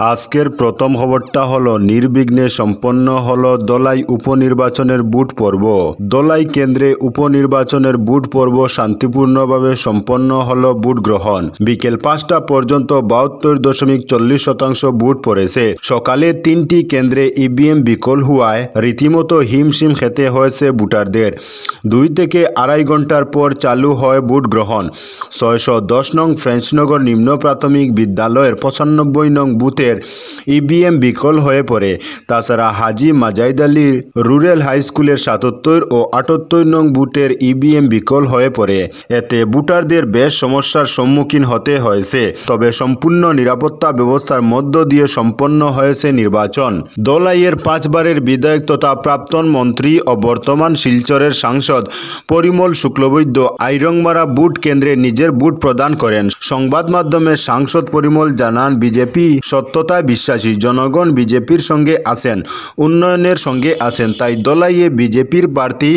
আজকের প্রথম খবরটা হলো নির্বিঘ্নে সম্পন্ন হলো দলাই উপনির্বাচনের বুট পর্ব। দলাই কেন্দ্রে উপনির্বাচনের বুট পর্ব শান্তিপূর্ণভাবে সম্পন্ন হলো বুট গ্রহণ। বিকেল 5টা পর্যন্ত 72.40% বুট পড়েছে। সকালে 3টি কেন্দ্রে ইভিএম বিকল হওয়ায় রীতিমতো হিমশিম খেতে হয়েছে ভোটারদের। 2 থেকে আড়াই ঘন্টার পর চালু হয় ভোট গ্রহণ। 610 নং ফ্রেঞ্চনগর নিম্ন প্রাথমিক বিদ্যালয়ের 95 নং বুথে ইভিএম বিকল হয়ে পড়ে। তাছাড়া হাজী মাজাইদ আলী রুরাল হাই স্কুলের 77 ও 78 নং বুথের ইভিএম বিকল হয়ে পড়ে। এতে ভোটারদের বেশ সমস্যার সম্মুখীন হতে হয়েছে। তবে সম্পূর্ণ নিরাপত্তা ব্যবস্থার মধ্য দিয়ে সম্পন্ন হয়েছে নির্বাচন। দলাইয়ের 5 বারের বিধায়ক তথা প্রাক্তন মন্ত্রী ও বর্তমান শিলচরের সাংসদ পরিমল শুক্লবৈদ্য আইরংমারা বুট কেন্দ্রে নিজের বুট প্রদান করেন। সংবাদ মাধ্যমে সাংসদ পরিমল জানান, বিজেপি সত্যতায় বিশ্বাসী, জনগণ বিজেপির সঙ্গে আছেন, উন্নয়নের সঙ্গে আছেন। তাই দলাইয়ে বিজেপির প্রার্থী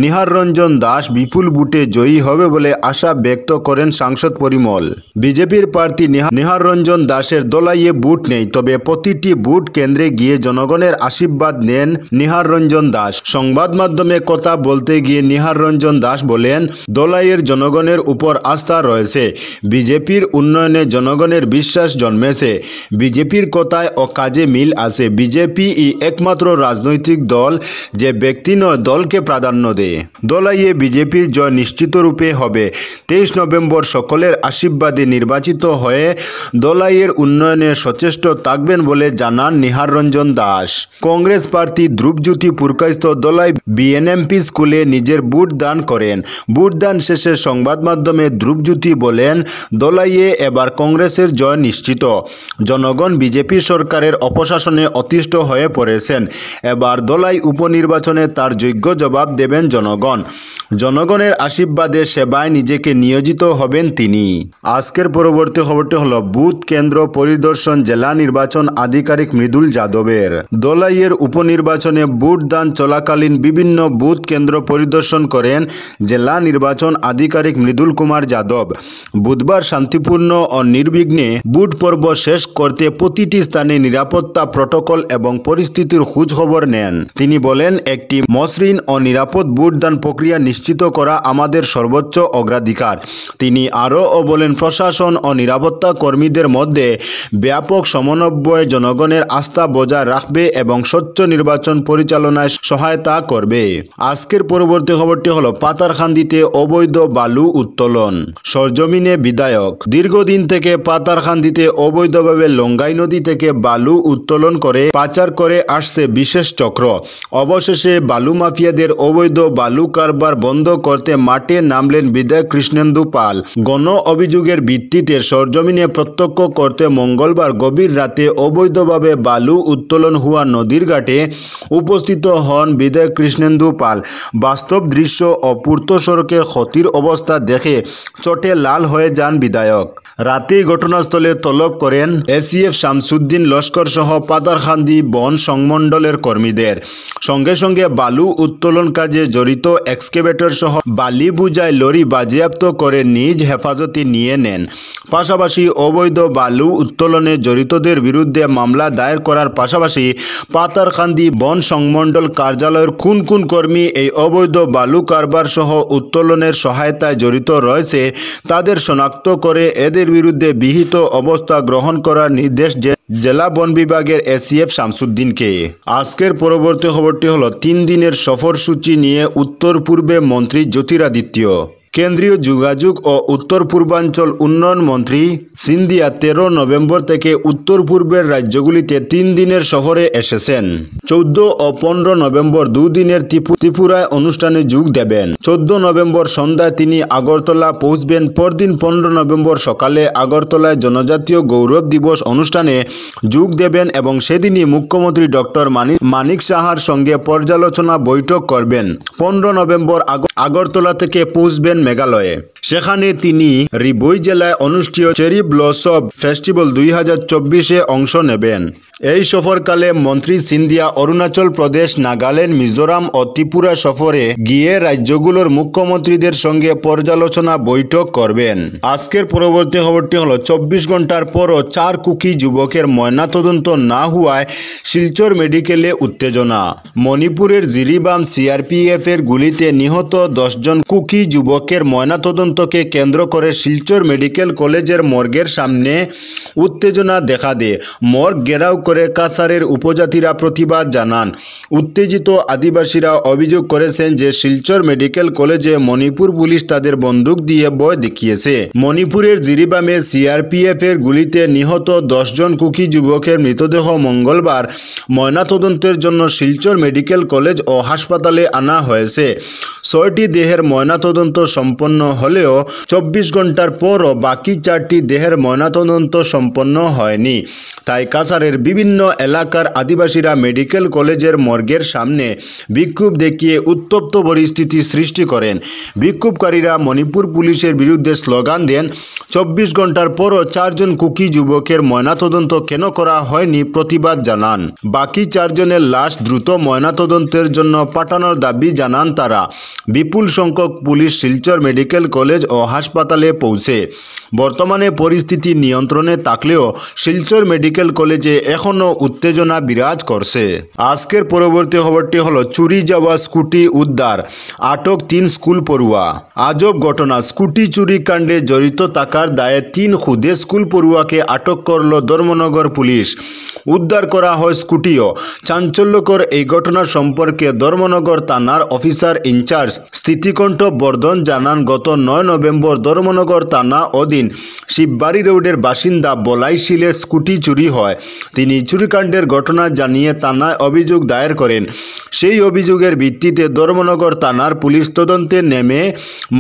নিহার রঞ্জন দাস বিপুল বুটে জয়ী হবে বলে আশা ব্যক্ত করেন সাংসদ পরিমল। বিজেপির প্রার্থী নিহার রঞ্জন দাসের দলাইয়ে বুট নেই, তবে প্রতিটি বুট কেন্দ্রে গিয়ে জনগণের আশীর্বাদ নেন নিহার রঞ্জন দাস। সংবাদ মাধ্যমে কথা বলতে গিয়ে নিহার রঞ্জন দাস বলেন, দলাইয়ের জনগণের উপর আস্থা রয়েছে, বিজেপির উন্নয়নে জনগণের বিশ্বাস জন্মেছে, বিজেপির কথায় ও কাজে মিল আছে। বিজেপি একমাত্র রাজনৈতিক দল যে ব্যক্তি নয়, দলকে প্রাধান্য দেয়। দলাইয়ে বিজেপির জয় নিশ্চিতরূপে হবে। 23 নভেম্বর সকলের আশীর্বাদে নির্বাচিত হয়ে দলাইয়ের উন্নয়নে সচেষ্ট থাকবেন বলে জানান নিহার রঞ্জন দাস। কংগ্রেস প্রার্থী ধ্রুবজ্যোতি পুরকাইস্থ দলাই বিএনএমপি স্কুলে নিজের বুট দান করেন। বুট দান শেষে সংবাদ মাধ্যমে ধ্রুবজ্যোতি বলেন, দলাইয়ে এবার কংগ্রেসের জয় নিশ্চিত। জনগণ বিজেপি সরকারের অপশাসনে অতিষ্ঠ হয়ে পড়েছেন। এবার দলাই উপনির্বাচনে তার যোগ্য জবাব দেবেন জনগণ। জনগণের আশীর্বাদে সেবায় নিজেকে নিয়োজিত হবেন তিনি। আজকের পরবর্তী খবরটি হলো বুথ কেন্দ্র পরিদর্শন জেলা নির্বাচন আধিকারিক মৃদুল যাদবের। দলাইয়ের উপনির্বাচনে ভোট দান চলাকালীন বিভিন্ন বুথ কেন্দ্র পরিদর্শন করেন জেলা নির্বাচন আধিকারিক মৃদুল কুমার যাদব। বুধবার শান্তিপূর্ণ ও নির্বিঘ্নে ভোট পর্ব শেষ করতে প্রতিটি স্থানে নিরাপত্তা প্রটোকল এবং পরিস্থিতির খোঁজ খবর নেন। তিনি বলেন, একটি মসৃণ ও নিরাপদ ভোটদান প্রক্রিয়া নিশ্চিত করা আমাদের সর্বোচ্চ অগ্রাধিকার। তিনি আরও বলেন, প্রশাসন ও নিরাপত্তা কর্মীদের মধ্যে ব্যাপক সমন্বয় জনগণের আস্থা বজায় রাখবে এবং স্বচ্ছ নির্বাচন পরিচালনায় সহায়তা করবে। আজকের পরবর্তী খবরটি হলো পাতারকান্দিতে অবৈধ বালু উত্তোলন। সরজমিনে বিধায়ক। দীর্ঘদিন থেকে পাতারকান্দিতে অবৈধভাবে লঙ্গাই নদী থেকে বালু উত্তোলন করে পাচার করে আসছে বিশেষ চক্র। অবশেষে বালু মাফিয়াদের অবৈধ বালু কারবার বন্ধ করতে মাঠে নামলেন বিধায়ক কৃষ্ণেন্দু পাল। গণ অভিযোগের ভিত্তিতে সরজমিনে প্রত্যক্ষ করতে মঙ্গলবার গভীর রাতে অবৈধভাবে বালু উত্তোলন হওয়া নদীর ঘাটে উপস্থিত হন বিধায়ক কৃষ্ণেন্দু পাল। বাস্তব দৃশ্য ও পূর্ত সড়কের ক্ষতির অবস্থা দেখে চটে লাল হয়ে যান বিধায়ক। রাতেই ঘটনাস্থলে তলব করেন এসিএফ শামসুদ্দিন লস্কর সহ পাতারকান্দি বন সংমণ্ডলের কর্মীদের। সঙ্গে সঙ্গে বালু উত্তোলন কাজে জড়িত এক্সকেভেটর সহ বালি বোঝাই লরি বাজেয়াপ্ত করে নিজ হেফাজতে নিয়ে নেন। পাশাপাশি অবৈধ বালু উত্তোলনে জড়িতদের বিরুদ্ধে মামলা দায়ের করার পাশাপাশি পাতারকান্দি বন সংমণ্ডল কার্যালয়ের কোন কোন কর্মী এই অবৈধ বালু কারবার সহ উত্তোলনের সহায়তায় জড়িত রয়েছে তাদের শনাক্ত করে এদের বিরুদ্ধে বিহিত অবস্থা গ্রহণ করার নির্দেশ জেলা বন বিভাগের এসিএফ শামসুদ্দিনকে। আজকের পরবর্তী খবরটি হলো 3 দিনের সফরসূচি নিয়ে উত্তর পূর্বে মন্ত্রী জ্যোতিরাদিত্য। কেন্দ্রীয় যোগাযোগ ও উত্তর পূর্বাঞ্চল উন্নয়ন মন্ত্রী সিন্ধিয়া 13 নভেম্বর থেকে উত্তর পূর্বের রাজ্যগুলিতে 3 দিনের সফরে এসেছেন। 14 ও 15 নভেম্বর 2 দিনের ত্রিপুরায় অনুষ্ঠানে যোগ দেবেন। 14 নভেম্বর সন্ধ্যায় তিনি আগরতলা পৌঁছবেন। পরদিন 15 নভেম্বর সকালে আগরতলায় জনজাতীয় গৌরব দিবস অনুষ্ঠানে যোগ দেবেন এবং সেদিনই মুখ্যমন্ত্রী ডক্টর মানিক সাহার সঙ্গে পর্যালোচনা বৈঠক করবেন। 15 নভেম্বর আগরতলা থেকে পৌঁছবেন মেঘালয়ে। সেখানে তিনি রিবই জেলায় অনুষ্ঠিত চেরি ব্লসম ফেস্টিভ্যাল 2024-এ অংশ নেবেন। এই সফরকালে মন্ত্রী সিন্ধিয়া অরুণাচল প্রদেশ, নাগাল্যান্ড, মিজোরাম ও ত্রিপুরা সফরে গিয়ে রাজ্যগুলোর মুখ্যমন্ত্রীদের সঙ্গে পর্যালোচনা বৈঠক করবেন। আজকের পরবর্তী খবরটি হলো 24 ঘন্টার পরও 4 কুকি যুবকের ময়নাতদন্ত না হওয়ায় শিলচর মেডিকেলে উত্তেজনা। মণিপুরের জিরিবাম সিআরপিএফ এর গুলিতে নিহত 10 জন কুকি যুবকের ময়নাতদন্তকে কেন্দ্র করে শিলচর মেডিকেল কলেজের মর্গের সামনে উত্তেজনা দেখা দেয়। মর্গ ঘেরাও করে কাছাড়ের উপজাতিরা প্রতিবাদ জানান। উত্তেজিত আদিবাসীরা অভিযোগ করেছেন যে শিলচর মেডিকেল কলেজে মণিপুর পুলিশ তাদের বন্দুক দিয়ে ভয় দেখিয়েছে। মণিপুরের জিরিবামে সিআরপিএফ এর গুলিতে নিহত 10 জন কুকি যুবকের মৃতদেহ মঙ্গলবার ময়নাতদন্তের জন্য শিলচর মেডিকেল কলেজ ও হাসপাতালে আনা হয়েছে। 6টি দেহের ময়নাতদন্ত সম্পন্ন হলেও 24 ঘন্টার পরও বাকি 4টি দেহের ময়নাতদন্ত সম্পন্ন হয়নি। তাই কাছাড়ের বিভিন্ন এলাকার আদিবাসীরা মেডিকেল কলেজের মর্গের সামনে বিক্ষোভ দেখিয়ে উত্তপ্ত পরিস্থিতি সৃষ্টি করেন। বিক্ষোভকারীরা মণিপুর পুলিশের বিরুদ্ধে স্লোগান দেন। 24 ঘন্টার পরও 4 জন কুকি যুবকের ময়নাতদন্ত কেন করা হয়নি প্রতিবাদ জানান। বাকি 4 জনের লাশ দ্রুত ময়নাতদন্তের জন্য পাঠানোর দাবি জানান তারা। বিপুল সংখ্যক পুলিশ শিলচর মেডিকেল কলেজ ও হাসপাতালে পৌঁছে বর্তমানে পরিস্থিতি নিয়ন্ত্রণে থাকলেও শিলচর মেডিকেল কলেজে এখনও উত্তেজনা বিরাজ করছে। আজকের পরবর্তী খবরটি হলো চুরি যাওয়া স্কুটি উদ্ধার, আটক 3 স্কুল পড়ুয়া। আজব ঘটনা, স্কুটি চুরি কাণ্ডে জড়িত থাকার দায়ে 3 খুদে স্কুল পড়ুয়াকে আটক করল ধর্মনগর পুলিশ। উদ্ধার করা হয় স্কুটিও। চাঞ্চল্যকর এই ঘটনা সম্পর্কে ধর্মনগর থানার অফিসার ইনচার্জ স্থিতিকণ্ঠ বর্ধন জানান, গত 9 নভেম্বর ধর্মনগর থানা অধীন শিববাড়ি রোডের বাসিন্দা বলাই শীলের স্কুটি চুরি হয়। তিনি চুরিকাণ্ডের ঘটনা জানিয়ে থানায় অভিযোগ দায়ের করেন। সেই অভিযোগের ভিত্তিতে ধর্মনগর থানার পুলিশ তদন্তে নেমে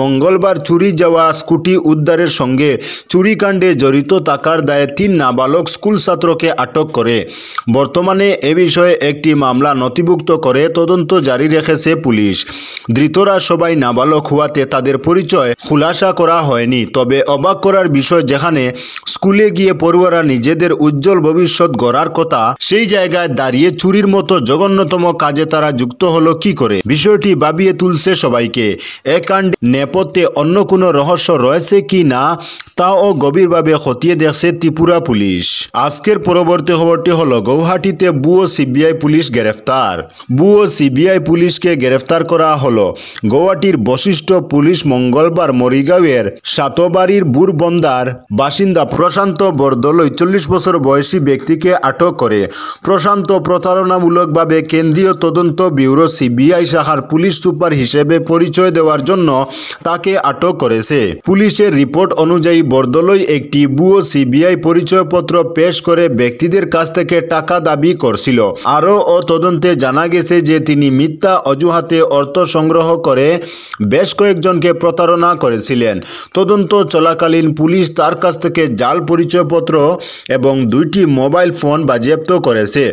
মঙ্গলবার চুরি যাওয়া স্কুটি উদ্ধারের সঙ্গে চুরিকাণ্ডে জড়িত থাকার দায়ে 3 নাবালক স্কুল ছাত্রকে আটক করে। বর্তমানে এ বিষয়ে একটি মামলা নথিভুক্ত করে তদন্ত জারি রেখেছে পুলিশ। ধৃতরা সবাই নাবালক হওয়াতে তাদের পরিচয় খুলাসা করা হয়নি। তবে অবাক করার বিষয়, যেখানে স্কুলে গিয়ে পড়ুয়ারা নিজেদের উজ্জ্বল ভবিষ্যৎ গড়ার কথা, সেই জায়গায় দাঁড়িয়ে চুরির মতো জঘন্যতম কাজে তারা যুক্ত হলো কি করে? বিষয়টি ভাবিয়ে তুলছে সবাইকে। এ কাণ্ডে নেপথ্যে অন্য কোনো রহস্য রয়েছে কি না তাও গভীরভাবে খতিয়ে দেখছে ত্রিপুরা পুলিশ। আজকের পরবর্তী খবরটি হলো গৌহাটিতে বুয়ো সিবিআই পুলিশ গ্রেফতার। বুয়ো সিবিআই পুলিশকে গ্রেফতার করা হলো। গৌহাটির বশিষ্ঠ পুলিশ মঙ্গলবার মরিগাঁওয়ের সাতবাড়ির বুরবন্দার বাসিন্দা প্রশান্ত বরদলৈ 40 বছর বয়সী ব্যক্তিকে আটক করে। প্রশান্ত প্রতারণামূলকভাবে কেন্দ্রীয় তদন্ত ব্যুরো সিবিআই শাখার পুলিশ সুপার হিসেবে পরিচয় দেওয়ার জন্য তাকে আটক করেছে। পুলিশের রিপোর্ট অনুযায়ী বরদলৈ একটি বুয়ো সিবিআই পরিচয়পত্র পেশ করে ব্যক্তিদের কাছ থেকে টাকা দাবি করছিল। আরও তদন্তে জানা গেছে যে তিনি মিথ্যা অজুহাতে অর্থ সংগ্রহ করে বেশ কয়েকজনকে প্রতারণা করেছিলেন। তদন্ত চলাকালীন পুলিশ তার কাছ থেকে জাল পরিচয়পত্র এবং 2টি মোবাইল ফোন বাজেয়াপ্ত করেছে।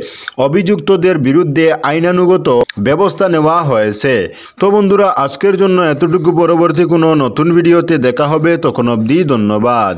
অভিযুক্তদের বিরুদ্ধে আইনানুগত ব্যবস্থা নেওয়া হয়েছে। তো বন্ধুরা, আজকের জন্য এতটুকু। পরবর্তী কোনো নতুন ভিডিওতে দেখা হবে, তখন অবধি ধন্যবাদ।